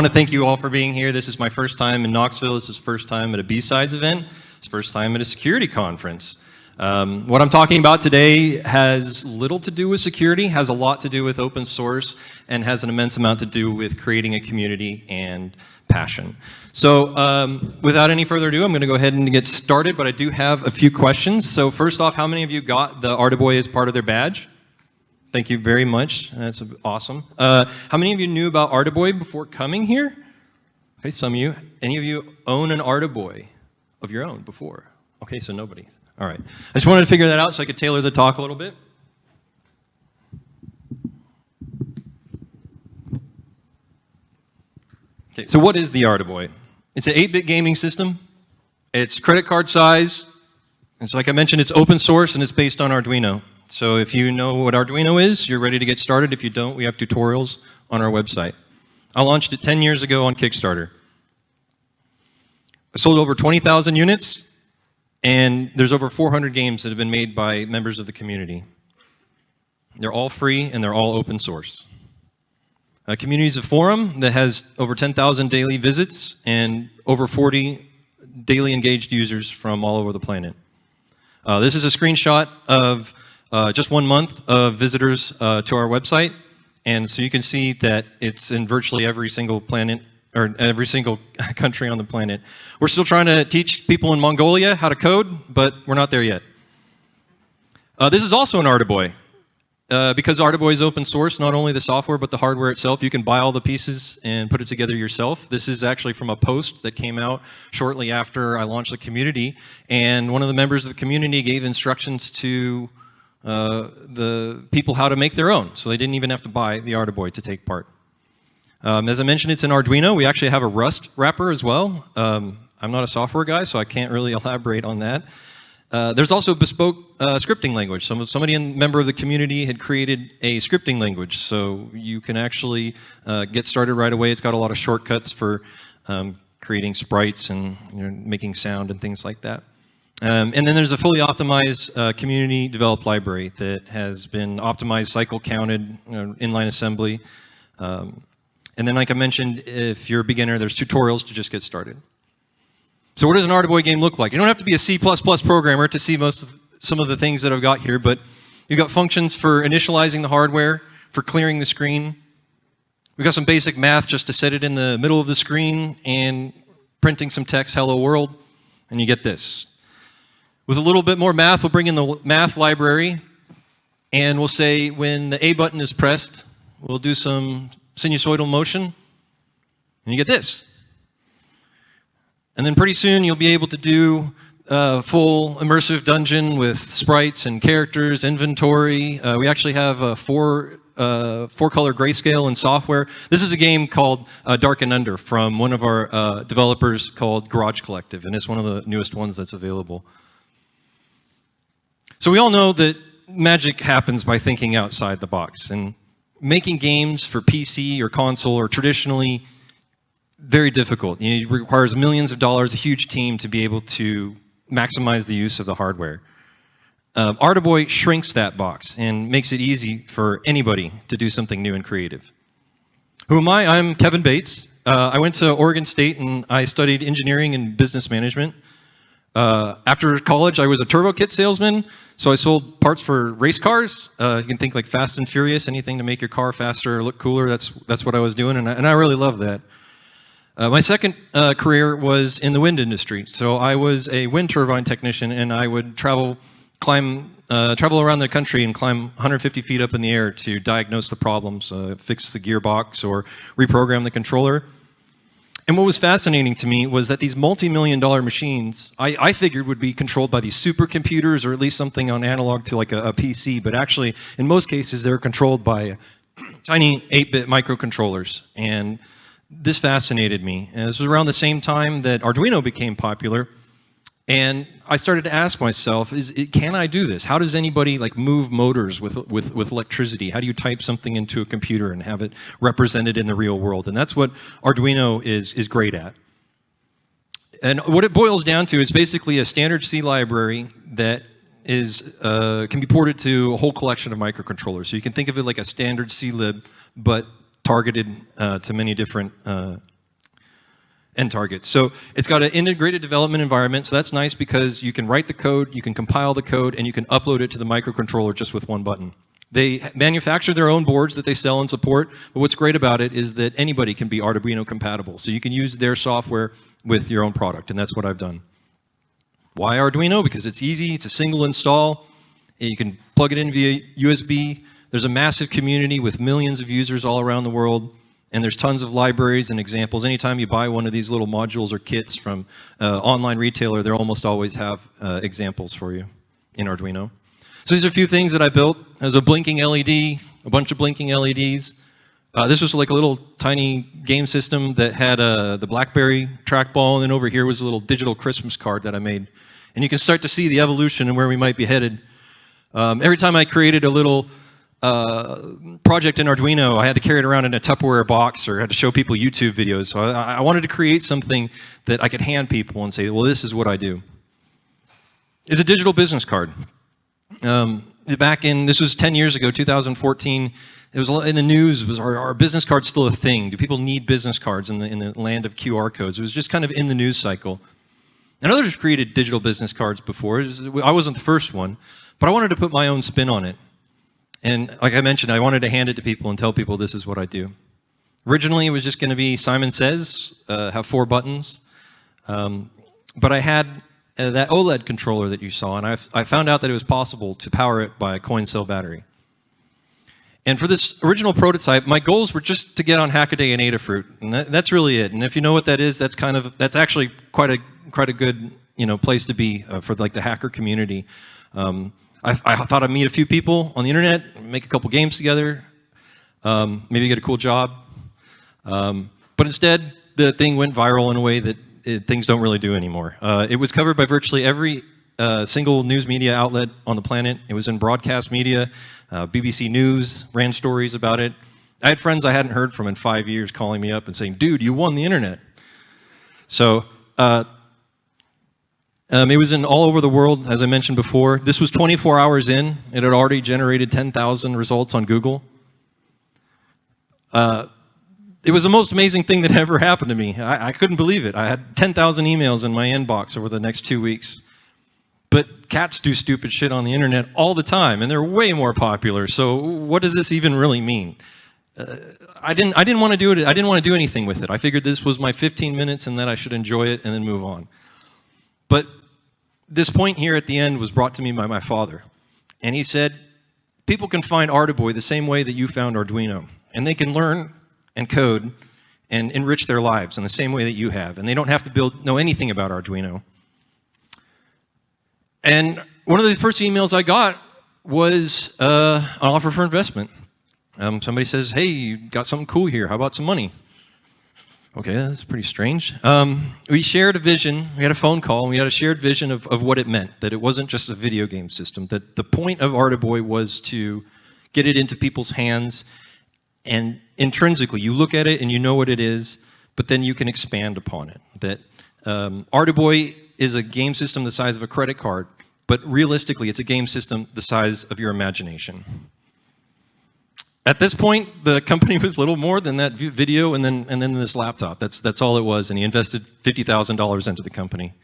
want to thank you all for being here. This is my first time in Knoxville. This is first time at a B-Sides event. It's first time at a security conference. What I'm talking about today has little to do with security, has a lot to do with open source, and has an immense amount to do with creating a community and passion. So without any further ado, I'm going to go ahead and get started, but I do have a few questions. So first off, how many of you got the Arduboy as part of their badge? Thank you very much. That's awesome. How many of you knew about Arduboy before coming here? Okay, some of you. Any of you own an Arduboy of your own before? Okay, so nobody. All right. I just wanted to figure that out so I could tailor the talk a little bit. Okay, so what is the Arduboy? It's an 8-bit gaming system. It's credit card size. It's like I mentioned, it's open source and it's based on Arduino. So if you know what Arduino is, you're ready to get started. If you don't, we have tutorials on our website. I launched it 10 years ago on Kickstarter. I sold over 20,000 units, and there's over 400 games that have been made by members of the community. They're all free and they're all open source. Community is a forum that has over 10,000 daily visits and over 40 daily engaged users from all over the planet. This is a screenshot of just 1 month of visitors to our website, and so you can see that it's in virtually every single planet, or every single country on the planet. We're still trying to teach people in Mongolia how to code, but we're not there yet. This is also an Arduboy. Because Arduboy is open source, not only the software, but the hardware itself, you can buy all the pieces and put it together yourself. This is actually from a post that came out shortly after I launched the community, and one of the members of the community gave instructions to the people how to make their own, so they didn't even have to buy the Arduboy to take part. As I mentioned, it's an Arduino. We actually have a Rust wrapper as well. I'm not a software guy, so I can't really elaborate on that. There's also a bespoke scripting language. Somebody, a member of the community, had created a scripting language, so you can actually get started right away. It's got a lot of shortcuts for creating sprites and making sound and things like that. And then there's a fully optimized community-developed library that has been optimized, cycle-counted, inline assembly. And then, like I mentioned, if you're a beginner, there's tutorials to just get started. So what does an Arduboy game look like? You don't have to be a C++ programmer to see some of the things that I've got here, but you've got functions for initializing the hardware, for clearing the screen. We've got some basic math just to set it in the middle of the screen and printing some text, hello world, and you get this. With a little bit more math, we'll bring in the math library, and we'll say when the A button is pressed, we'll do some sinusoidal motion, and you get this. And then pretty soon you'll be able to do a full immersive dungeon with sprites and characters, inventory. We actually have a four-color grayscale in software. This is a game called Dark and Under from one of our developers called Garage Collective, and it's one of the newest ones that's available. So we all know that magic happens by thinking outside the box, and making games for PC or console are traditionally very difficult. It requires millions of dollars, a huge team to be able to maximize the use of the hardware. Arduboy shrinks that box and makes it easy for anybody to do something new and creative. Who am I? I'm Kevin Bates. I went to Oregon State and I studied engineering and business management. After college, I was a turbo kit salesman, so I sold parts for race cars. You can think like Fast and Furious, anything to make your car faster or look cooler. That's what I was doing, and I really love that. My second career was in the wind industry. So I was a wind turbine technician, and I would travel around the country and climb 150 feet up in the air to diagnose the problems, fix the gearbox, or reprogram the controller. And what was fascinating to me was that these multi-million-dollar machines, I figured would be controlled by these supercomputers or at least something on analog to like a PC, but actually, in most cases, they're controlled by tiny 8-bit microcontrollers. And this fascinated me. And this was around the same time that Arduino became popular. And I started to ask myself, can I do this? How does anybody like move motors with electricity? How do you type something into a computer and have it represented in the real world? And that's what Arduino is great at. And what it boils down to is basically a standard C library that can be ported to a whole collection of microcontrollers. So you can think of it like a standard C lib, but targeted to many different end targets. So it's got an integrated development environment, so that's nice because you can write the code, you can compile the code, and you can upload it to the microcontroller just with one button. They manufacture their own boards that they sell and support, but what's great about it is that anybody can be Arduino compatible. So you can use their software with your own product, and that's what I've done. Why Arduino? Because it's easy, it's a single install, you can plug it in via USB. There's a massive community with millions of users all around the world, and there's tons of libraries and examples. Anytime you buy one of these little modules or kits from online retailer, they almost always have examples for you in Arduino. So these are a few things that I built. There's a blinking LED, a bunch of blinking LEDs. This was like a little tiny game system that had the BlackBerry trackball, and then over here was a little digital Christmas card that I made. And you can start to see the evolution and where we might be headed. Every time I created a little project in Arduino, I had to carry it around in a Tupperware box or had to show people YouTube videos. So I wanted to create something that I could hand people and say, well, this is what I do. It's a digital business card. This was 10 years ago, 2014, it was in the news, was our business cards still a thing? Do people need business cards in the land of QR codes? It was just kind of in the news cycle. And others created digital business cards before. I wasn't the first one, but I wanted to put my own spin on it. And like I mentioned, I wanted to hand it to people and tell people this is what I do. Originally, it was just going to be Simon Says, have 4 buttons. But I had that OLED controller that you saw, and I found out that it was possible to power it by a coin cell battery. And for this original prototype, my goals were just to get on Hackaday and Adafruit, and that's really it. And if you know what that is, that's actually quite a good place to be for like the hacker community. I thought I'd meet a few people on the internet, make a couple games together, maybe get a cool job. But instead, the thing went viral in a way that things don't really do anymore. It was covered by virtually every single news media outlet on the planet. It was in broadcast media. BBC News ran stories about it. I had friends I hadn't heard from in 5 years calling me up and saying, dude, you won the internet. So it was in all over the world, as I mentioned before. This was 24 hours in. It had already generated 10,000 results on Google. It was the most amazing thing that ever happened to me. I couldn't believe it. I had 10,000 emails in my inbox over the next 2 weeks. But cats do stupid shit on the internet all the time, and they're way more popular. So what does this even really mean? I didn't want to do it. I didn't want to do anything with it. I figured this was my 15 minutes and that I should enjoy it and then move on. But this point here at the end was brought to me by my father. And he said, people can find Arduboy the same way that you found Arduino. And they can learn and code and enrich their lives in the same way that you have. And they don't have to know anything about Arduino. And one of the first emails I got was an offer for investment. Somebody says, hey, you got something cool here. How about some money? Okay, that's pretty strange. We shared a vision. We had a phone call, and we had a shared vision of what it meant, that it wasn't just a video game system, that the point of Arduboy was to get it into people's hands, and intrinsically, you look at it and you know what it is, but then you can expand upon it. That Arduboy is a game system the size of a credit card, but realistically, it's a game system the size of your imagination. At this point, the company was little more than that video and then this laptop. That's all it was, and he invested $50,000 into the company.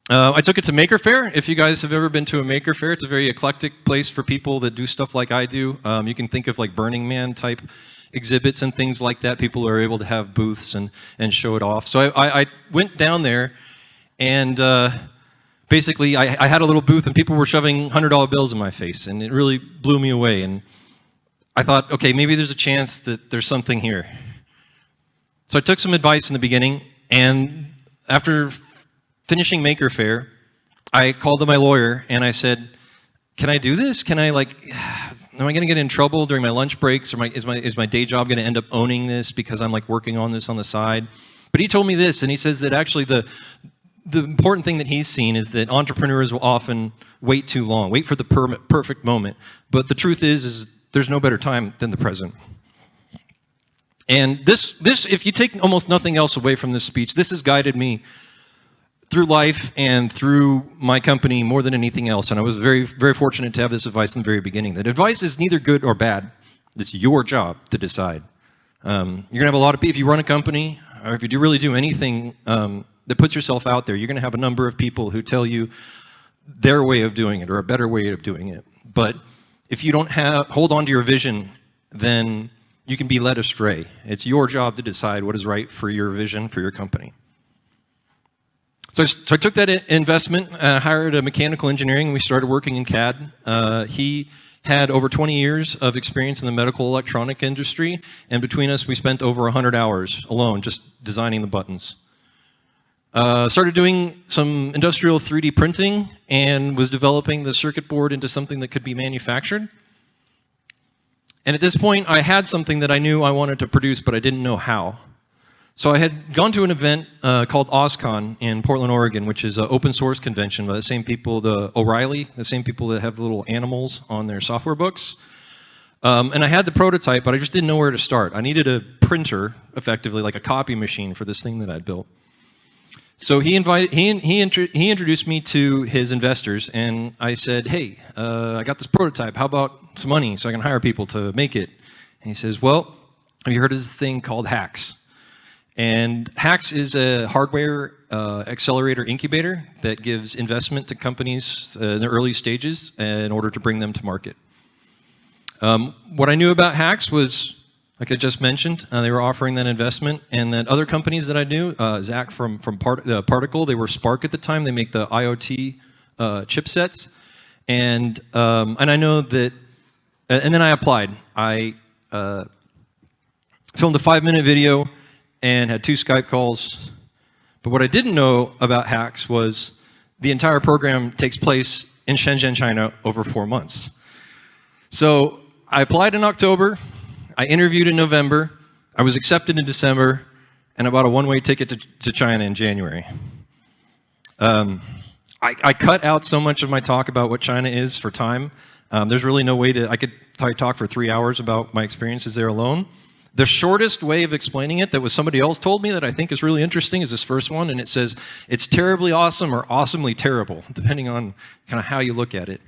I took it to Maker Faire. If you guys have ever been to a Maker Faire, it's a very eclectic place for people that do stuff like I do. You can think of like Burning Man type exhibits and things like that. People are able to have booths and show it off. So I went down there, and basically I had a little booth, and people were shoving $100 bills in my face, and it really blew me away. And I thought, okay, maybe there's a chance that there's something here. So I took some advice in the beginning, and after finishing Maker Faire, I called my lawyer and I said, can I do this? Can I am I going to get in trouble during my lunch breaks, or is my day job going to end up owning this because I'm like working on this on the side? But he told me this, and he says that actually the important thing that he's seen is that entrepreneurs will often wait too long, wait for the perfect moment. But the truth is there's no better time than the present. And this, if you take almost nothing else away from this speech, this has guided me through life and through my company more than anything else. And I was very, very fortunate to have this advice in the very beginning. That advice is neither good or bad. It's your job to decide. You're going to have a lot of people, if you run a company, or if you really do anything that puts yourself out there, you're going to have a number of people who tell you their way of doing it or a better way of doing it. But if you don't hold on to your vision, then you can be led astray. It's your job to decide what is right for your vision, for your company. So I took that investment, hired a mechanical engineering, and we started working in CAD. He had over 20 years of experience in the medical electronic industry, and between us, we spent over 100 hours alone just designing the buttons. Started doing some industrial 3D printing and was developing the circuit board into something that could be manufactured. And at this point, I had something that I knew I wanted to produce, but I didn't know how. So I had gone to an event called OSCON in Portland, Oregon, which is an open source convention by the same people, the O'Reilly, the same people that have the little animals on their software books. And I had the prototype, but I just didn't know where to start. I needed a printer, effectively, like a copy machine for this thing that I'd built. So he introduced me to his investors, and I said, hey, I got this prototype. How about some money so I can hire people to make it? And he says, well, have you heard of this thing called HAX? And HAX is a hardware accelerator incubator that gives investment to companies in the early stages in order to bring them to market. What I knew about HAX was, like I just mentioned, they were offering that investment, and that other companies that I knew, Zach from Particle, they were Spark at the time. They make the IoT chipsets, and I know that. And then I applied. I filmed a 5-minute video and had 2 Skype calls. But what I didn't know about HAX was the entire program takes place in Shenzhen, China, over 4 months. So I applied in October, I interviewed in November, I was accepted in December, and I bought a one-way ticket to China in January. I cut out so much of my talk about what China is for time. There's really no way I could talk for 3 hours about my experiences there alone. The shortest way of explaining it that was somebody else told me that I think is really interesting is this first one, and it says, it's terribly awesome or awesomely terrible, depending on kind of how you look at it.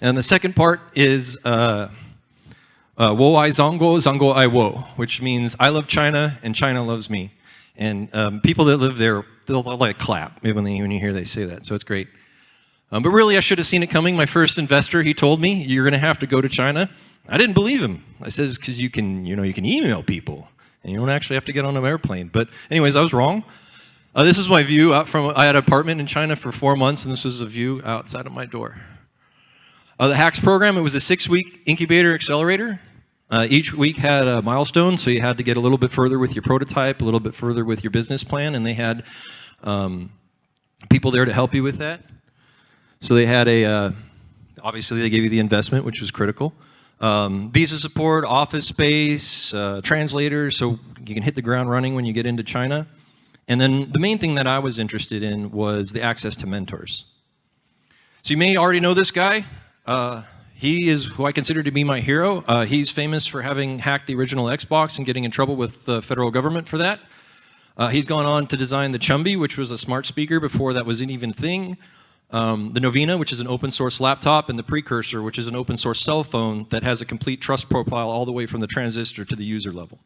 And the second part is wo ai zongo, zongo ai wo, which means I love China and China loves me. And people that live there, they'll like clap when you hear they say that, so it's great. But really, I should have seen it coming. My first investor, he told me, you're going to have to go to China. I didn't believe him. I says, because you can email people, and you don't actually have to get on an airplane. But anyways, I was wrong. This is my view out from. I had an apartment in China for 4 months, and this was a view outside of my door. The HAX program, it was a 6-week incubator accelerator. Each week had a milestone, so you had to get a little bit further with your prototype, a little bit further with your business plan, and they had people there to help you with that. So they had obviously they gave you the investment, which was critical. Visa support, office space, translators, so you can hit the ground running when you get into China. And then the main thing that I was interested in was the access to mentors. So you may already know this guy. He is who I consider to be my hero. He's famous for having hacked the original Xbox and getting in trouble with the federal government for that. He's gone on to design the Chumby, which was a smart speaker before that was an even thing. The Novena, which is an open source laptop, and the Precursor, which is an open source cell phone that has a complete trust profile all the way from the transistor to the user level.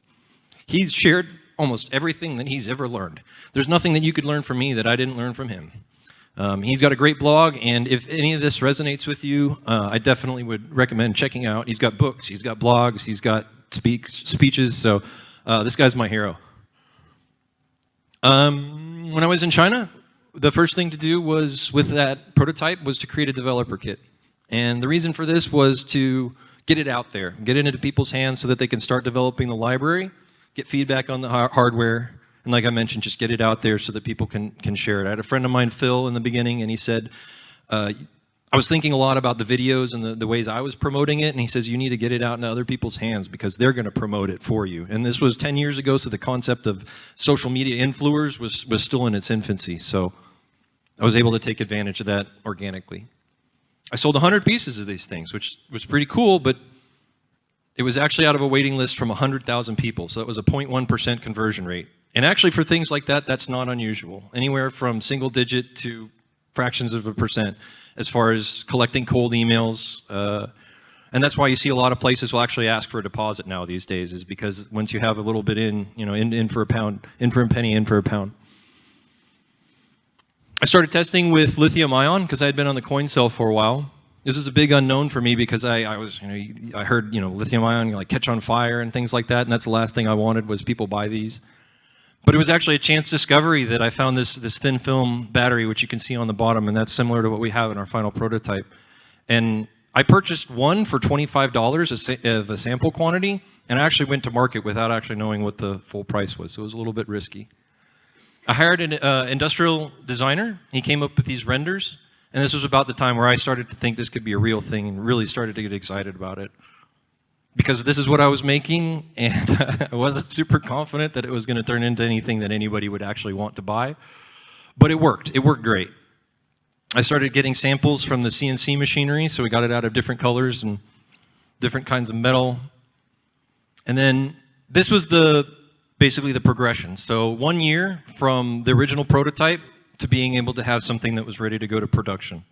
He's shared almost everything that he's ever learned. There's nothing that you could learn from me that I didn't learn from him. He's got a great blog, and if any of this resonates with you, I definitely would recommend checking out. He's got books, he's got blogs, he's got speeches, so this guy's my hero. When I was in China, the first thing to do was, with that prototype, was to create a developer kit. And the reason for this was to get it out there, get it into people's hands so that they can start developing the library, get feedback on the hardware, and like I mentioned, just get it out there so that people can share it. I had a friend of mine, Phil, in the beginning, and he said, I was thinking a lot about the videos and the ways I was promoting it, and he says, you need to get it out into other people's hands because they're going to promote it for you. And this was 10 years ago, so the concept of social media influencers was still in its infancy. So I was able to take advantage of that organically. I sold 100 pieces of these things, which was pretty cool, but it was actually out of a waiting list from 100,000 people, so that was a 0.1% conversion rate. And actually for things like that, that's not unusual. Anywhere from single digit to fractions of a percent as far as collecting cold emails. And that's why you see a lot of places will actually ask for a deposit now these days, is because once you have a little bit in, in for a pound, in for a penny, in for a pound. I started testing with lithium ion because I had been on the coin cell for a while. This is a big unknown for me because I was, I heard, lithium ion like catch on fire and things like that, and that's the last thing I wanted was people buy these. But it was actually a chance discovery that I found this thin film battery, which you can see on the bottom, and that's similar to what we have in our final prototype. And I purchased one for $25 of a sample quantity, and I actually went to market without actually knowing what the full price was, so it was a little bit risky. I hired an industrial designer. He came up with these renders, and this was about the time where I started to think this could be a real thing and really started to get excited about it. Because this is what I was making, and I wasn't super confident that it was going to turn into anything that anybody would actually want to buy. But it worked. It worked great. I started getting samples from the CNC machinery, so we got it out of different colors and different kinds of metal. And then this was basically the progression. So 1 year from the original prototype to being able to have something that was ready to go to production.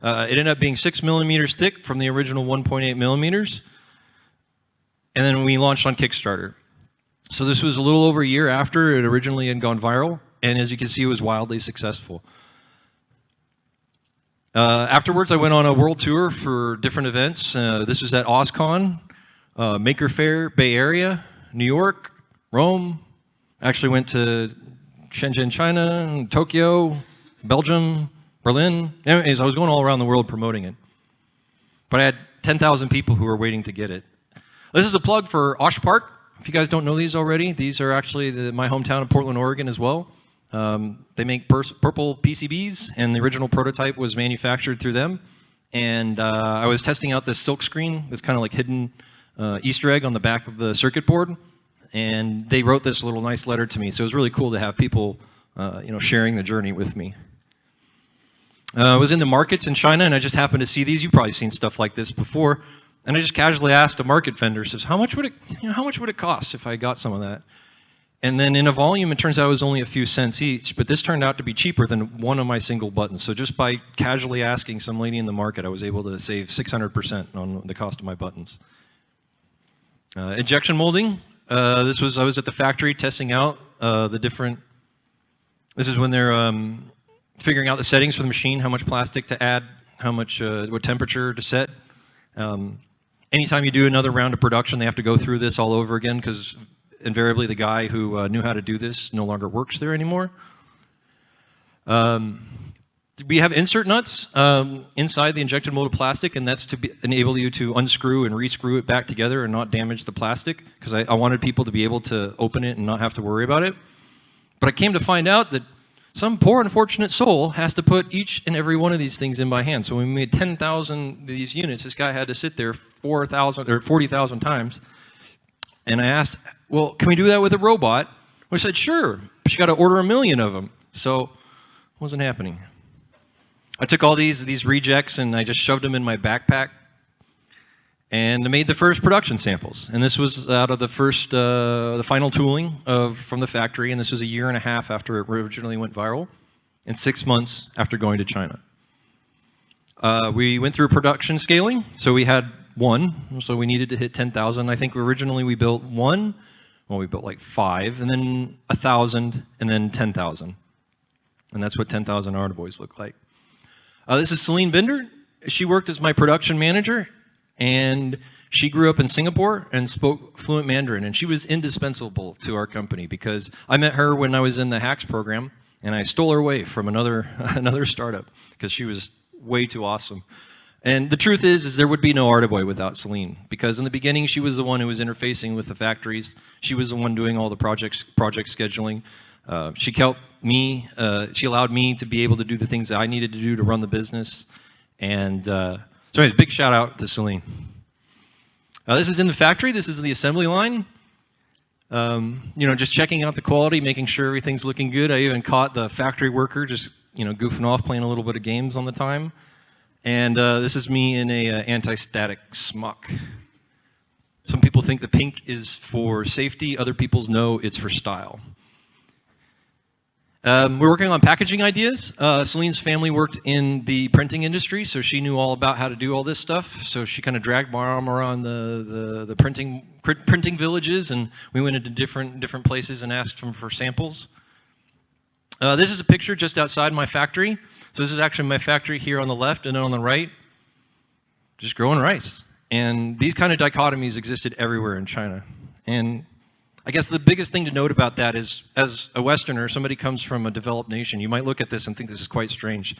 It ended up being 6 millimeters thick from the original 1.8 millimeters. And then we launched on Kickstarter. So this was a little over a year after it originally had gone viral. And as you can see, it was wildly successful. Afterwards, I went on a world tour for different events. This was at OSCON, Maker Faire, Bay Area, New York, Rome. Actually went to Shenzhen, China, Tokyo, Belgium, Berlin. Anyways, I was going all around the world promoting it. But I had 10,000 people who were waiting to get it. This is a plug for Osh Park. If you guys don't know these already, these are actually my hometown of Portland, Oregon as well. They make purple PCBs, and the original prototype was manufactured through them. And I was testing out this silk screen, this kind of like hidden Easter egg on the back of the circuit board. And they wrote this little nice letter to me. So it was really cool to have people sharing the journey with me. I was in the markets in China, and I just happened to see these. You've probably seen stuff like this before. And I just casually asked a market vendor, says, how much would it cost if I got some of that? And then in a volume, it turns out it was only a few cents each, but this turned out to be cheaper than one of my single buttons. So just by casually asking some lady in the market, I was able to save 600% on the cost of my buttons. Injection molding. I was at the factory testing out this is when they're figuring out the settings for the machine, how much plastic to add, what temperature to set. Anytime you do another round of production, they have to go through this all over again because invariably the guy who knew how to do this no longer works there anymore. We have insert nuts inside the injected molded plastic, and that's to enable you to unscrew and rescrew it back together and not damage the plastic, because I wanted people to be able to open it and not have to worry about it. But I came to find out that some poor unfortunate soul has to put each and every one of these things in by hand. So when we made 10,000 of these units, this guy had to sit there 4,000 or 40,000 times. And I asked, well, can we do that with a robot? We said, sure, but you got to order 1 million of them. So it wasn't happening. I took all these rejects and I just shoved them in my backpack and I made the first production samples. And this was out of the final tooling from the factory, and this was 1.5 years after it originally went viral, and 6 months after going to China. We went through production scaling, so we had one, so we needed to hit 10,000. I think originally we built one, well, we built like 5, and then 1,000, and then 10,000. And that's what 10,000 Arduboys look like. This is Celine Binder. She worked as my production manager, and she grew up in Singapore and spoke fluent Mandarin, and she was indispensable to our company because I met her when I was in the Hacks program, and I stole her away from another startup because she was way too awesome. And the truth is there would be no Arduboy without Celine, because in the beginning she was the one who was interfacing with the factories. She was the one doing all the project scheduling. She helped me. She allowed me to be able to do the things that I needed to do to run the business. And so anyways, big shout out to Celine. This is in the factory. This is the assembly line. Just checking out the quality, making sure everything's looking good. I even caught the factory worker just goofing off, playing a little bit of games on the time. And this is me in a anti-static smock. Some people think the pink is for safety. Other people's know it's for style. We're working on packaging ideas. Celine's family worked in the printing industry, so she knew all about how to do all this stuff. So she kind of dragged my arm around the printing villages, and we went into different places and asked them for samples. This is a picture just outside my factory. So this is actually my factory here on the left, and then on the right, just growing rice. And these kind of dichotomies existed everywhere in China. And I guess the biggest thing to note about that is, as a Westerner, somebody comes from a developed nation, you might look at this and think this is quite strange.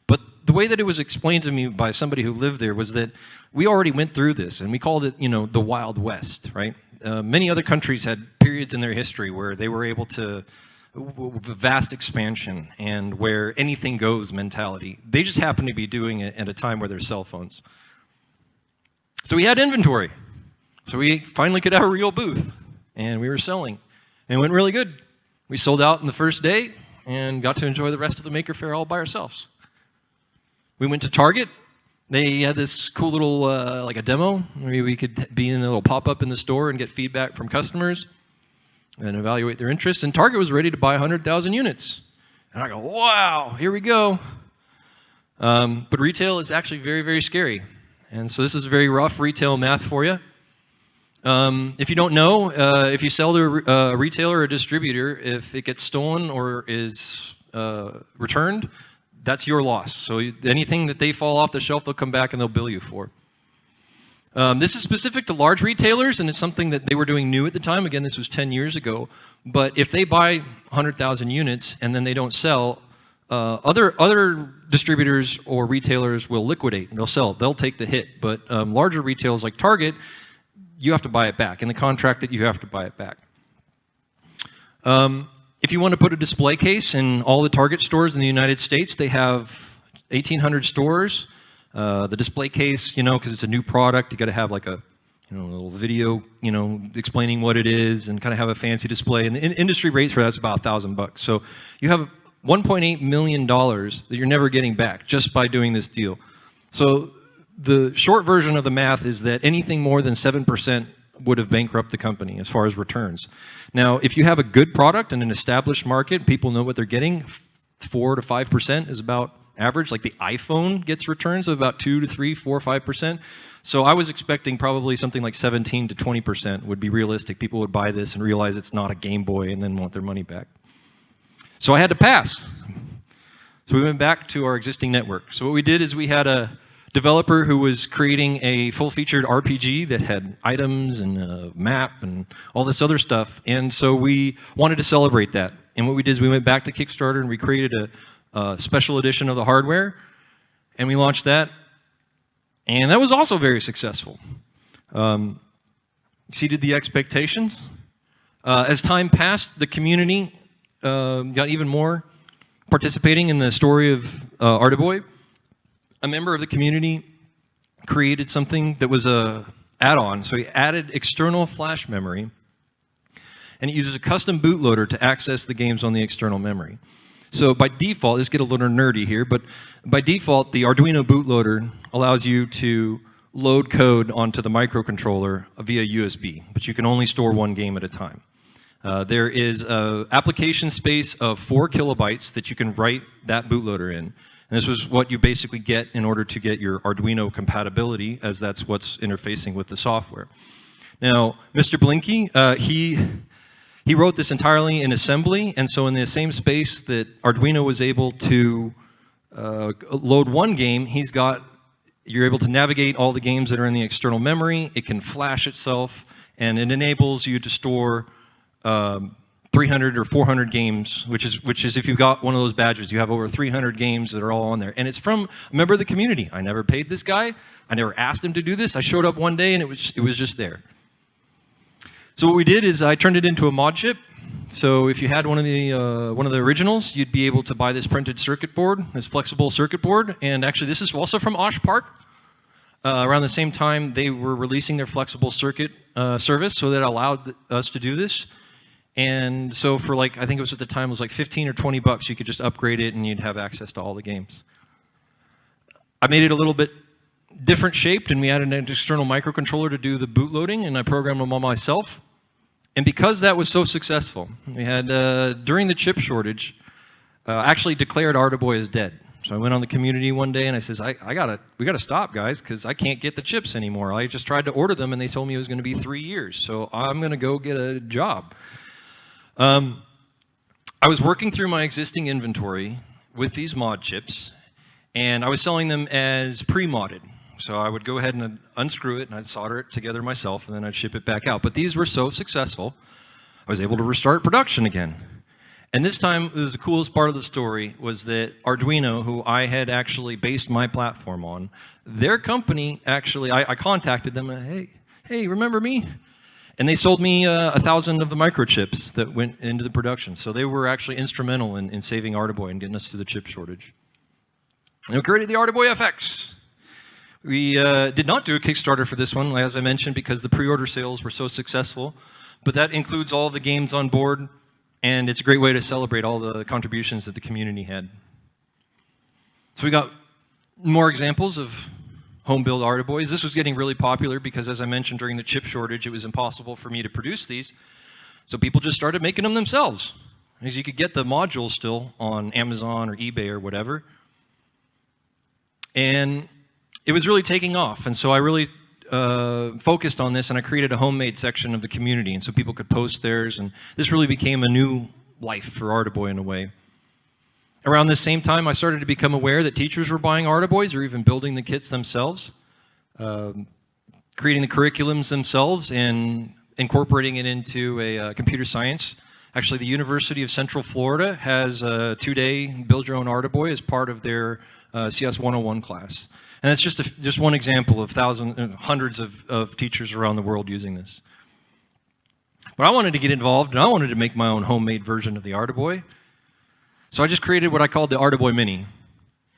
But the way that it was explained to me by somebody who lived there was that we already went through this, and we called it, the Wild West, right? Many other countries had periods in their history where they were able to, vast expansion and where anything goes mentality. They just happen to be doing it at a time where there's cell phones. So we had inventory. So we finally could have a real booth. And we were selling. And it went really good. We sold out in the first day and got to enjoy the rest of the Maker Faire all by ourselves. We went to Target. They had this cool little, like a demo, where we could be in a little pop-up in the store and get feedback from customers and evaluate their interests. And Target was ready to buy 100,000 units. And I go, wow, here we go. But retail is actually very, very scary. And so this is very rough retail math for you. If you don't know, if you sell to a retailer or a distributor, if it gets stolen or is returned, that's your loss. So anything that they fall off the shelf, they'll come back and they'll bill you for. This is specific to large retailers, and it's something that they were doing new at the time. Again, this was 10 years ago. But if they buy 100,000 units and then they don't sell, other distributors or retailers will liquidate and they'll sell. They'll take the hit. But larger retailers like Target, you have to buy it back. In the contract that you have to buy it back. If you want to put a display case in all the Target stores in the United States, they have 1,800 stores. The display case, because it's a new product, you got to have like a little video, explaining what it is and kind of have a fancy display. And the industry rates for that's about $1,000. So you have $1.8 million that you're never getting back just by doing this deal. So the short version of the math is that anything more than 7% would have bankrupted the company as far as returns. Now, if you have a good product in an established market, people know what they're getting, 4 to 5% is about average. Like the iPhone gets returns of about 2 to 3, 4, 5%. So I was expecting probably something like 17 to 20% would be realistic. People would buy this and realize it's not a Game Boy and then want their money back. So I had to pass. So we went back to our existing network. So what we did is we had a developer who was creating a full-featured RPG that had items and a map and all this other stuff. And so we wanted to celebrate that. And what we did is we went back to Kickstarter and we created a special edition of the hardware. And we launched that. And that was also very successful. Exceeded the expectations. As time passed, the community got even more participating in the story of Arduboy. A member of the community created something that was a add-on. So he added external flash memory, and it uses a custom bootloader to access the games on the external memory. So by default, let's get a little nerdy here, but by default, the Arduino bootloader allows you to load code onto the microcontroller via USB, but you can only store one game at a time. There is an application space of 4 kilobytes that you can write that bootloader in. And this was what you basically get in order to get your Arduino compatibility, as that's what's interfacing with the software. Now, Mr. Blinky, he wrote this entirely in assembly, and so in the same space that Arduino was able to load one game, you're able to navigate all the games that are in the external memory. It can flash itself, and it enables you to store 300 or 400 games, which is if you've got one of those badges, you have over 300 games that are all on there. And it's from a member of the community. I never paid this guy. I never asked him to do this. I showed up one day and it was just there. So what we did is I turned it into a mod chip. So if you had one of the originals, you'd be able to buy this printed circuit board, this flexible circuit board. And actually, this is also from Osh Park. Around the same time, they were releasing their flexible circuit service, so that allowed us to do this. And so for I think it was at the time, it was like 15 or 20 bucks, you could just upgrade it and you'd have access to all the games. I made it a little bit different shaped, and we added an external microcontroller to do the bootloading, and I programmed them all myself. And because that was so successful, we had, during the chip shortage, actually declared Arduboy as dead. So I went on the community one day and I says, we gotta stop, guys, because I can't get the chips anymore. I just tried to order them and they told me it was going to be 3 years. So I'm going to go get a job. I was working through my existing inventory with these mod chips, and I was selling them as pre-modded. So I would go ahead and unscrew it and I'd solder it together myself and then I'd ship it back out. But these were so successful, I was able to restart production again. And this time, the coolest part of the story was that Arduino, who I had actually based my platform on, their company actually, I contacted them, hey, remember me? And they sold me 1,000 of the microchips that went into the production. So they were actually instrumental in saving Arduboy and getting us through the chip shortage. And we created the Arduboy FX. We did not do a Kickstarter for this one, as I mentioned, because the pre-order sales were so successful. But that includes all the games on board. And it's a great way to celebrate all the contributions that the community had. So we got more examples of home-built Arduboys. This was getting really popular because, as I mentioned, during the chip shortage, it was impossible for me to produce these. So people just started making them themselves. As you could get the modules still on Amazon or eBay or whatever. And it was really taking off. And so I really focused on this, and I created a homemade section of the community, and so people could post theirs, and this really became a new life for Arduboy in a way. Around this same time, I started to become aware that teachers were buying Arduboys or even building the kits themselves, creating the curriculums themselves, and incorporating it into a computer science. Actually, the University of Central Florida has a 2-day Build Your Own Arduboy as part of their CS 101 class. And that's just one example of hundreds of teachers around the world using this. But I wanted to get involved, and I wanted to make my own homemade version of the Arduboy. So I just created what I called the Arduboy Mini.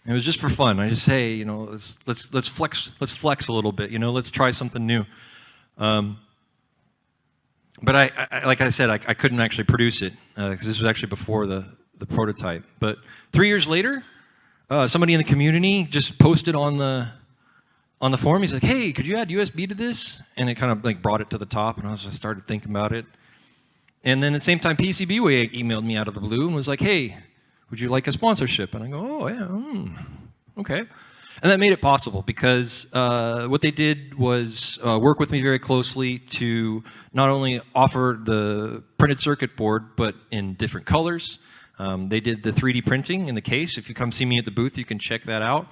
It was just for fun. I just say, hey, you know, let's flex a little bit. You know, let's try something new. But I like I said, I couldn't actually produce it because this was actually before the prototype. But 3 years later, somebody in the community just posted on the forum. He's like, hey, could you add USB to this? And it kind of like brought it to the top, and I started thinking about it. And then at the same time, PCBWay emailed me out of the blue and was like, hey, would you like a sponsorship? And I go, oh, yeah, okay. And that made it possible because what they did was work with me very closely to not only offer the printed circuit board, but in different colors. They did the 3D printing in the case. If you come see me at the booth, you can check that out.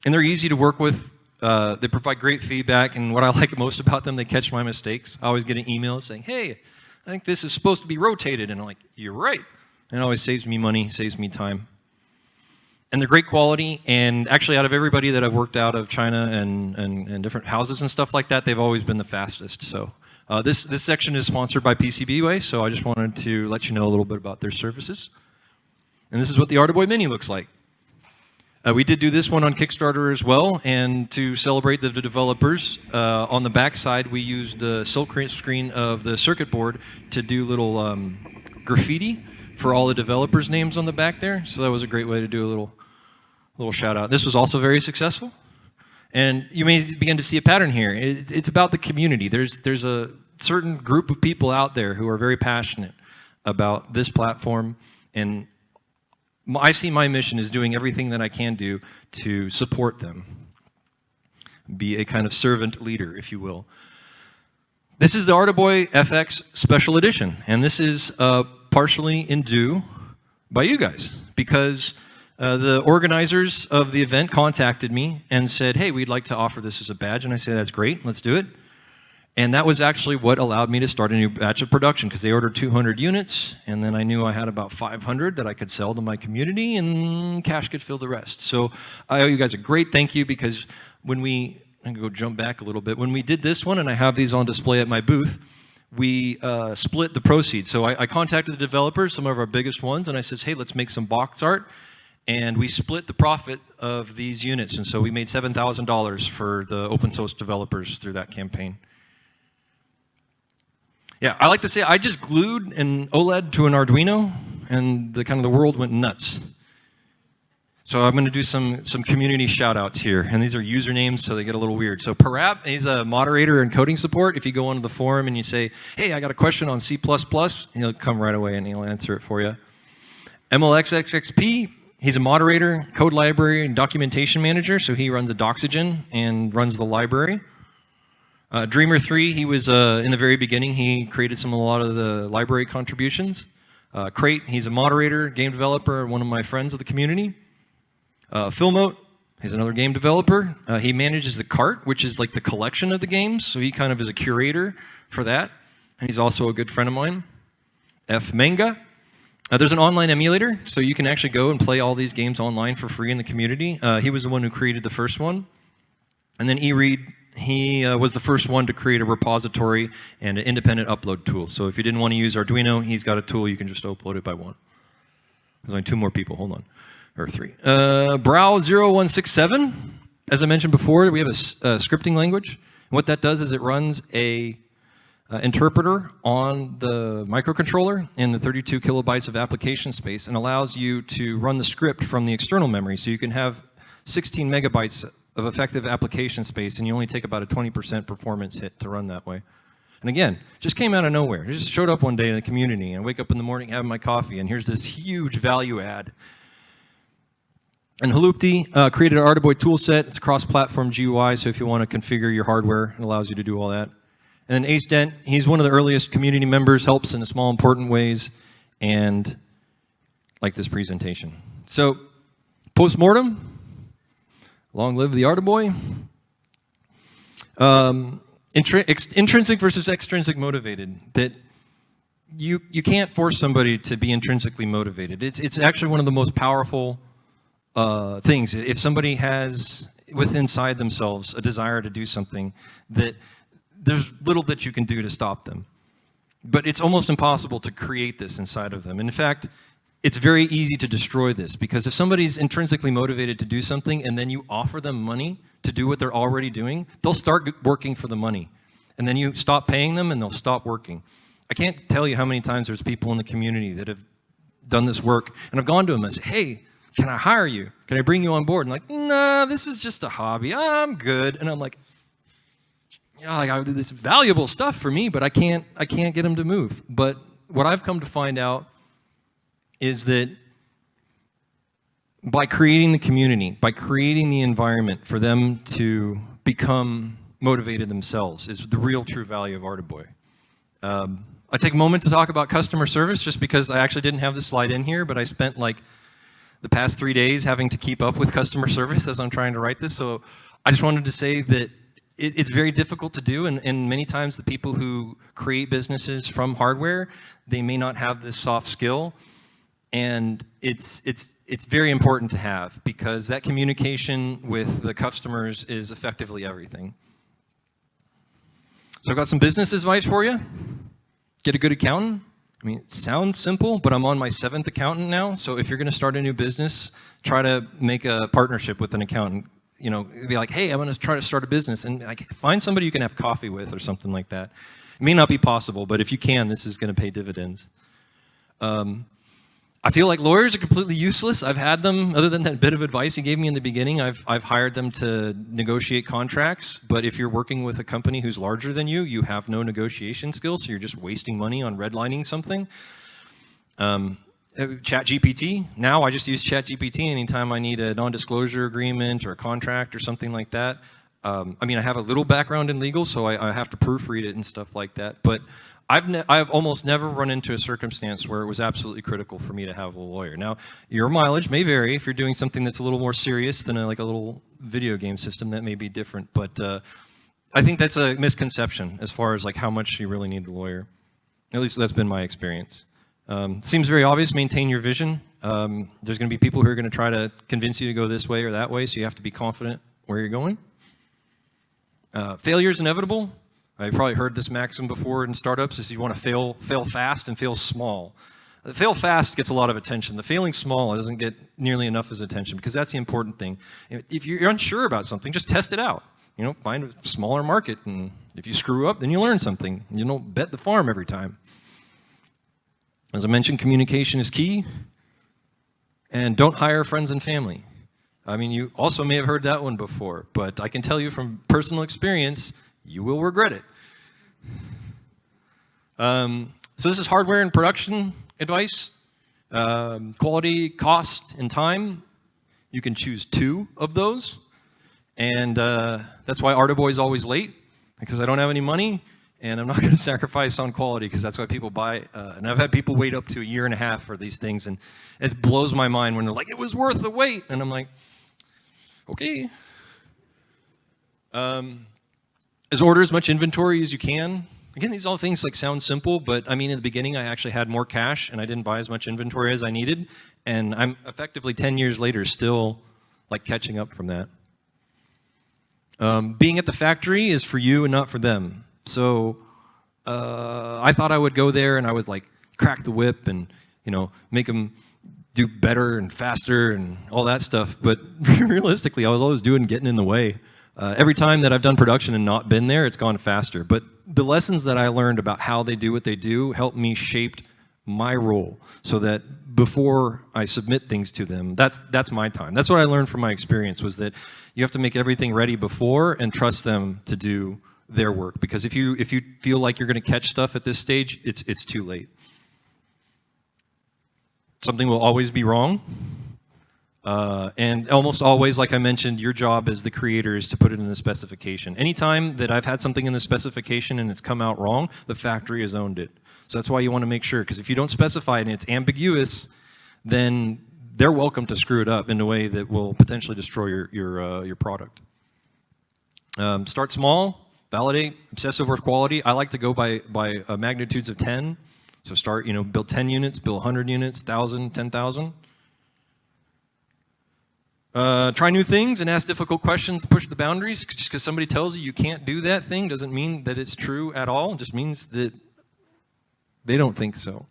And they're easy to work with. They provide great feedback, and what I like most about them, they catch my mistakes. I always get an email saying, hey, I think this is supposed to be rotated. And I'm like, you're right. And it always saves me money, saves me time. And they're great quality, and actually out of everybody that I've worked out of China and different houses and stuff like that, they've always been the fastest. So this section is sponsored by PCBWay, so I just wanted to let you know a little bit about their services. And this is what the Arduboy Mini looks like. We did do this one on Kickstarter as well, and to celebrate the developers, on the back side we used the silk screen of the circuit board to do little graffiti for all the developers' names on the back there. So that was a great way to do a little shout out. This was also very successful. And you may begin to see a pattern here. It's about the community. There's a certain group of people out there who are very passionate about this platform, and I see my mission as doing everything that I can do to support them. Be a kind of servant leader, if you will. This is the Arduboy FX Special Edition, and this is partially in due by you guys, because the organizers of the event contacted me and said, hey, we'd like to offer this as a badge. And I said, that's great, let's do it. And that was actually what allowed me to start a new batch of production, because they ordered 200 units, and then I knew I had about 500 that I could sell to my community, and cash could fill the rest. So I owe you guys a great thank you, because when we, I can go jump back a little bit, when we did this one, and I have these on display at my booth, we split the proceeds. So I contacted the developers, some of our biggest ones, and I said, hey, let's make some box art. And we split the profit of these units. And so we made $7,000 for the open source developers through that campaign. Yeah, I like to say I just glued an OLED to an Arduino, and the world went nuts. So I'm going to do some community shout-outs here, and these are usernames, so they get a little weird. So Parap, he's a moderator in coding support. If you go onto the forum and you say, hey, I got a question on C++, he'll come right away and he'll answer it for you. MLXXXP, he's a moderator, code library, and documentation manager, so he runs a Doxygen and runs the library. Dreamer3, he was in the very beginning, he created a lot of the library contributions. Crate, he's a moderator, game developer, one of my friends of the community. Philmote, he's another game developer. He manages the cart, which is like the collection of the games, so he kind of is a curator for that. And he's also a good friend of mine. Manga. There's an online emulator, so you can actually go and play all these games online for free in the community. He was the one who created the first one. And then eRead, he was the first one to create a repository and an independent upload tool. So if you didn't want to use Arduino, he's got a tool you can just upload it by one. There's only 2 more people, hold on. Or 3. Brow0167, as I mentioned before, we have a scripting language. And what that does is it runs a interpreter on the microcontroller in the 32 kilobytes of application space and allows you to run the script from the external memory. So you can have 16 megabytes of effective application space and you only take about a 20% performance hit to run that way. And again, just came out of nowhere. It just showed up one day in the community and I wake up in the morning having my coffee and here's this huge value add. And Halupti created an Arduboy toolset. It's a cross-platform GUI, so if you want to configure your hardware, it allows you to do all that. And then Ace Dent, he's one of the earliest community members, helps in small, important ways, and like this presentation. So, post-mortem, long live the Arduboy. Intrinsic versus extrinsic motivated. That you can't force somebody to be intrinsically motivated. It's actually one of the most powerful things. If somebody has inside themselves a desire to do something, that there's little that you can do to stop them. But it's almost impossible to create this inside of them. And in fact, it's very easy to destroy this because if somebody's intrinsically motivated to do something and then you offer them money to do what they're already doing, they'll start working for the money. And then you stop paying them and they'll stop working. I can't tell you how many times there's people in the community that have done this work and I've gone to them and said, hey, can I hire you? Can I bring you on board? And like, nah, this is just a hobby. I'm good. And I'm like, this valuable stuff for me, but I can't get them to move. But what I've come to find out is that by creating the community, by creating the environment for them to become motivated themselves is the real true value of Arduboy. I take a moment to talk about customer service just because I actually didn't have this slide in here, but I spent like the past 3 days having to keep up with customer service as I'm trying to write this. So I just wanted to say that it's very difficult to do, and many times the people who create businesses from hardware, they may not have this soft skill, and it's very important to have because that communication with the customers is effectively everything. So I've got some business advice for you. Get a good accountant. I mean, it sounds simple, but I'm on my 7th accountant now, so if you're going to start a new business, try to make a partnership with an accountant. You know, be like, hey, I'm going to try to start a business, and like, find somebody you can have coffee with or something like that. It may not be possible, but if you can, this is going to pay dividends. I feel like lawyers are completely useless. I've had them, other than that bit of advice he gave me in the beginning, I've hired them to negotiate contracts, but if you're working with a company who's larger than you, you have no negotiation skills, so you're just wasting money on redlining something. ChatGPT. Now I just use ChatGPT anytime I need a non-disclosure agreement or a contract or something like that. I mean, I have a little background in legal, so I have to proofread it and stuff like that. But I've almost never run into a circumstance where it was absolutely critical for me to have a lawyer. Now, your mileage may vary. If you're doing something that's a little more serious than like a little video game system, that may be different. But I think that's a misconception as far as like how much you really need the lawyer. At least that's been my experience. Seems very obvious, maintain your vision. There's going to be people who are going to try to convince you to go this way or that way, so you have to be confident where you're going. Failure is inevitable. I've probably heard this maxim before in startups, is you want to fail fast and fail small. Fail fast gets a lot of attention. The failing small doesn't get nearly enough as attention because that's the important thing. If you're unsure about something, just test it out. You know, find a smaller market, and if you screw up, then you learn something. You don't bet the farm every time. As I mentioned, communication is key, and don't hire friends and family. I mean, you also may have heard that one before, but I can tell you from personal experience, you will regret it. So this is hardware and production advice. Quality, cost, and time, you can choose 2 of those. And that's why Arduboy is always late, because I don't have any money, and I'm not going to sacrifice on quality, because that's why people buy. And I've had people wait up to 1.5 years for these things, and it blows my mind when they're like, it was worth the wait. And I'm like, okay. Order as much inventory as you can. Again, these all things like sound simple, but I mean, in the beginning, I actually had more cash, and I didn't buy as much inventory as I needed. And I'm effectively 10 years later still like catching up from that. Being at the factory is for you and not for them. So I thought I would go there and I would like crack the whip and, you know, make them do better and faster and all that stuff. But realistically, I was always getting in the way. Every time that I've done production and not been there, it's gone faster. But the lessons that I learned about how they do what they do helped me shape my role so that before I submit things to them, that's my time. That's what I learned from my experience, was that you have to make everything ready before and trust them to do their work. Because if you feel like you're going to catch stuff at this stage, it's too late. Something will always be wrong. And almost always, like I mentioned, your job as the creator is to put it in the specification. Anytime that I've had something in the specification and it's come out wrong, the factory has owned it. So that's why you want to make sure, because if you don't specify it and it's ambiguous, then they're welcome to screw it up in a way that will potentially destroy your product. Start small, validate, obsess over quality. I like to go by magnitudes of 10. So start, build 10 units, build 100 units, 1,000, 10,000. Try new things and ask difficult questions, push the boundaries. Just because somebody tells you can't do that thing doesn't mean that it's true at all. It just means that they don't think so.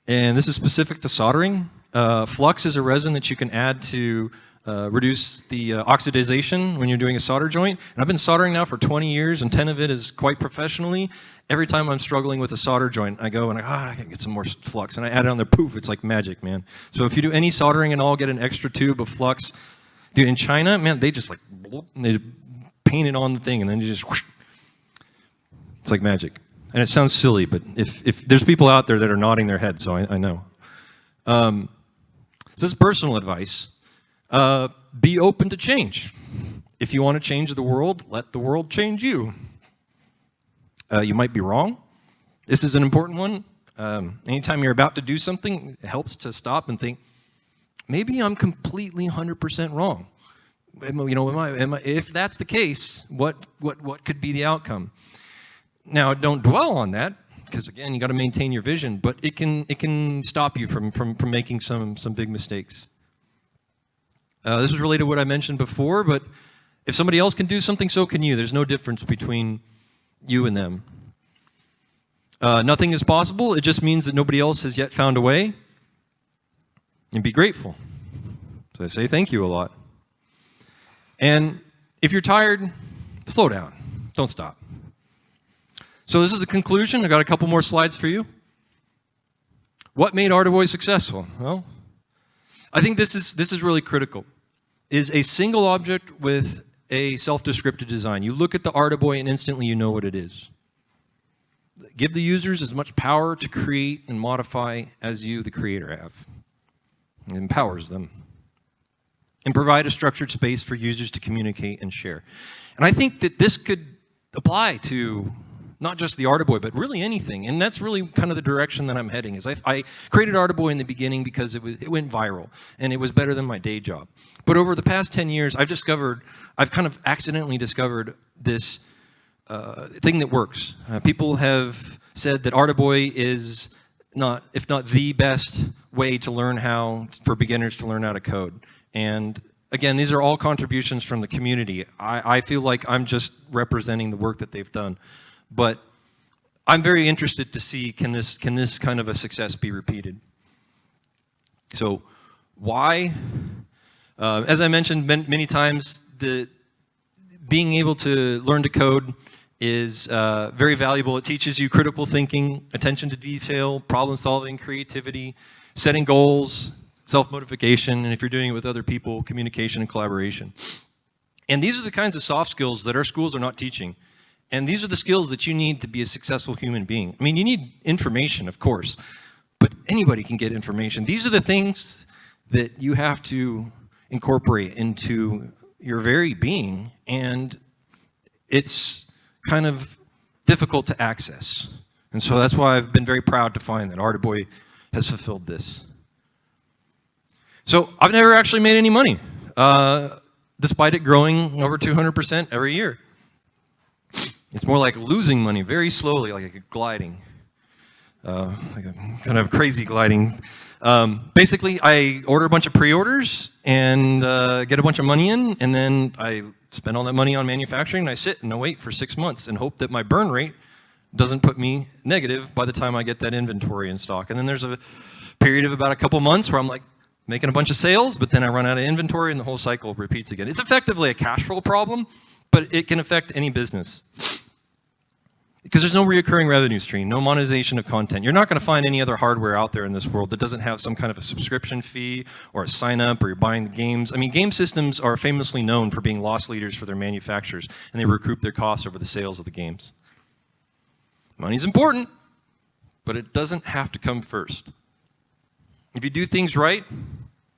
And this is specific to soldering. Flux is a resin that you can add to reduce the oxidization when you're doing a solder joint. And I've been soldering now for 20 years, and 10 of it is quite professionally. Every time I'm struggling with a solder joint, I go and I can get some more flux. And I add it on there, poof, it's like magic, man. So if you do any soldering at all, get an extra tube of flux. Dude, in China, man, they just like, they paint it on the thing, and then you just whoosh. It's like magic. And it sounds silly, but if there's people out there that are nodding their heads, so I know. This is personal advice. Be open to change. If you want to change the world, let the world change you. You might be wrong. This is an important one. Anytime you're about to do something, it helps to stop and think, maybe I'm completely 100% wrong. If that's the case, what could be the outcome? Now, don't dwell on that, because again, you got to maintain your vision, but it can stop you from making some big mistakes. This is related to what I mentioned before, but if somebody else can do something, so can you. There's no difference between you and them. Nothing is possible. It just means that nobody else has yet found a way. And be grateful. So I say thank you a lot. And if you're tired, slow down. Don't stop. So this is the conclusion. I got a couple more slides for you. What made Arduboy successful? Well, I think this is really critical. Is a single object with a self-descriptive design. You look at the Arduboy and instantly you know what it is. Give the users as much power to create and modify as you, the creator, have. It empowers them. And provide a structured space for users to communicate and share. And I think that this could apply to not just the Arduboy, but really anything. And that's really kind of the direction that I'm heading. Is I created Arduboy in the beginning because it went viral, and it was better than my day job. But over the past 10 years, I've kind of accidentally discovered this thing that works. People have said that Arduboy is not, if not the best way to learn for beginners to learn how to code. And again, these are all contributions from the community. I feel like I'm just representing the work that they've done. But I'm very interested to see, can this kind of a success be repeated? So why? As I mentioned many times, being able to learn to code is very valuable. It teaches you critical thinking, attention to detail, problem solving, creativity, setting goals, self-motivation, and if you're doing it with other people, communication and collaboration. And these are the kinds of soft skills that our schools are not teaching. And these are the skills that you need to be a successful human being. I mean, you need information, of course, but anybody can get information. These are the things that you have to incorporate into your very being, and it's kind of difficult to access. And so that's why I've been very proud to find that Arduboy has fulfilled this. So I've never actually made any money, despite it growing over 200% every year. It's more like losing money very slowly, like a gliding, like a kind of crazy gliding. Basically, I order a bunch of pre-orders and get a bunch of money in, and then I spend all that money on manufacturing, and I sit and I wait for 6 months and hope that my burn rate doesn't put me negative by the time I get that inventory in stock. And then there's a period of about a couple months where I'm like making a bunch of sales, but then I run out of inventory and the whole cycle repeats again. It's effectively a cash flow problem, but it can affect any business. Because there's no recurring revenue stream, no monetization of content. You're not going to find any other hardware out there in this world that doesn't have some kind of a subscription fee or a sign up, or you're buying the games. I mean, game systems are famously known for being loss leaders for their manufacturers, and they recoup their costs over the sales of the games. Money's important, but it doesn't have to come first. If you do things right,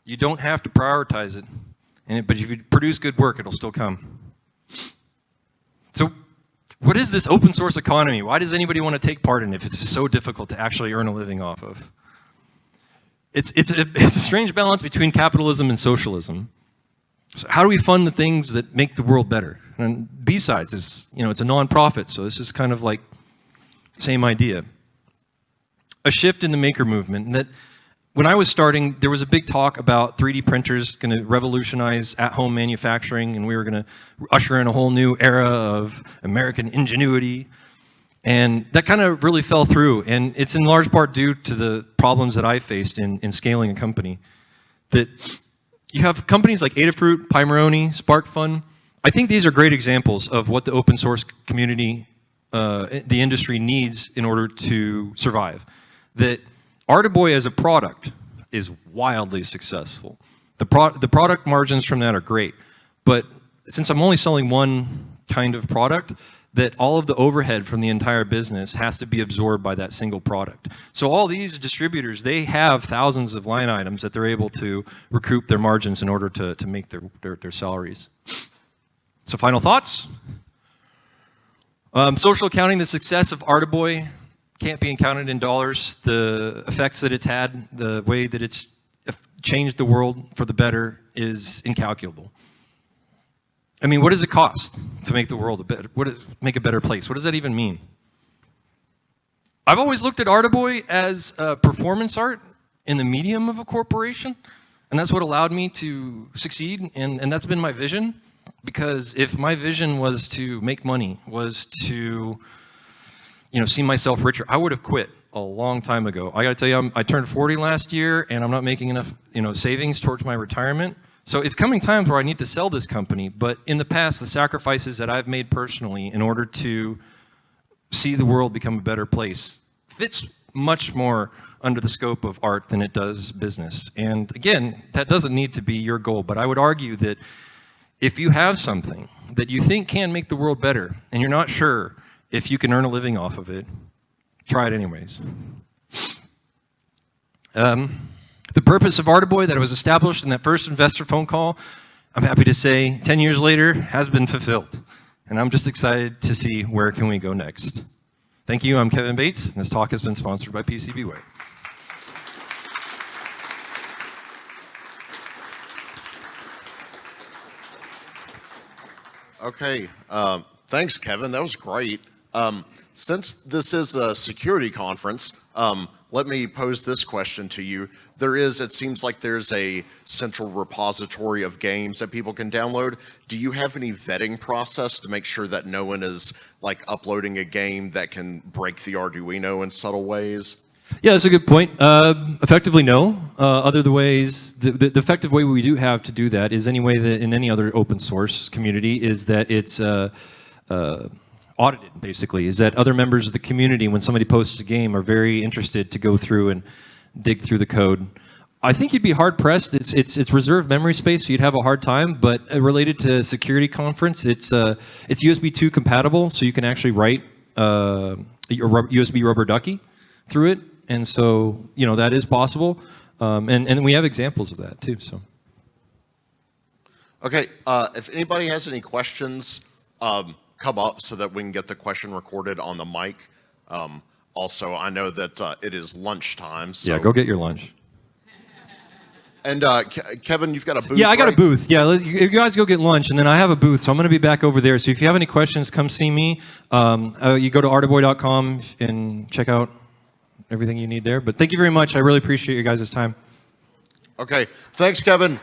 you don't have to prioritize it. But if you produce good work, it'll still come. So, what is this open source economy? Why does anybody want to take part in it if it's so difficult to actually earn a living off of? It's a strange balance between capitalism and socialism. So how do we fund the things that make the world better? And B-Sides is, it's a non-profit, so this is kind of like same idea. A shift in the maker movement, and that when I was starting, there was a big talk about 3D printers going to revolutionize at-home manufacturing, and we were going to usher in a whole new era of American ingenuity. And that kind of really fell through, and it's in large part due to the problems that I faced in scaling a company. That you have companies like Adafruit, Pimoroni, SparkFun. I think these are great examples of what the open source community, the industry needs in order to survive. That Arduboy as a product is wildly successful. The product margins from that are great, but since I'm only selling one kind of product, that all of the overhead from the entire business has to be absorbed by that single product. So all these distributors, they have thousands of line items that they're able to recoup their margins in order to make their salaries. So final thoughts. Social accounting, the success of Arduboy can't be counted in dollars. The effects that it's had, the way that it's changed the world for the better is incalculable. I mean, what does it cost to make the world make a better place? What does that even mean? I've always looked at Arduboy as performance art in the medium of a corporation, and that's what allowed me to succeed, and that's been my vision. Because if my vision was to make money, was to see myself richer, I would have quit a long time ago. I got to tell you, I turned 40 last year, and I'm not making enough, savings towards my retirement. So it's coming times where I need to sell this company. But in the past, the sacrifices that I've made personally in order to see the world become a better place fits much more under the scope of art than it does business. And again, that doesn't need to be your goal. But I would argue that if you have something that you think can make the world better, and you're not sure if you can earn a living off of it, try it anyways. The purpose of Arduboy that was established in that first investor phone call, I'm happy to say 10 years later has been fulfilled. And I'm just excited to see where can we go next. Thank you, I'm Kevin Bates, and this talk has been sponsored by PCBWay. Okay, thanks, Kevin. That was great. Since this is a security conference, let me pose this question to you. It seems like there's a central repository of games that people can download. Do you have any vetting process to make sure that no one is uploading a game that can break the Arduino in subtle ways? Yeah, that's a good point. Effectively, no. The effective way we do have to do that is any way that in any other open source community is that it's audited, basically, is that other members of the community, when somebody posts a game, are very interested to go through and dig through the code. I think you'd be hard-pressed. It's reserved memory space, so you'd have a hard time, but related to security conference, it's USB 2 compatible, so you can actually write your USB rubber ducky through it. And so, that is possible. And we have examples of that too. So. Okay, if anybody has any questions, come up so that we can get the question recorded on the mic. Also, I know that it is lunchtime. So. Yeah, go get your lunch. And Kevin, you've got a booth. Yeah, I got right? a booth. Yeah, you guys go get lunch, and then I have a booth, so I'm going to be back over there. So if you have any questions, come see me. You go to arduboy.com and check out everything you need there. But thank you very much. I really appreciate you guys' time. Okay, thanks, Kevin.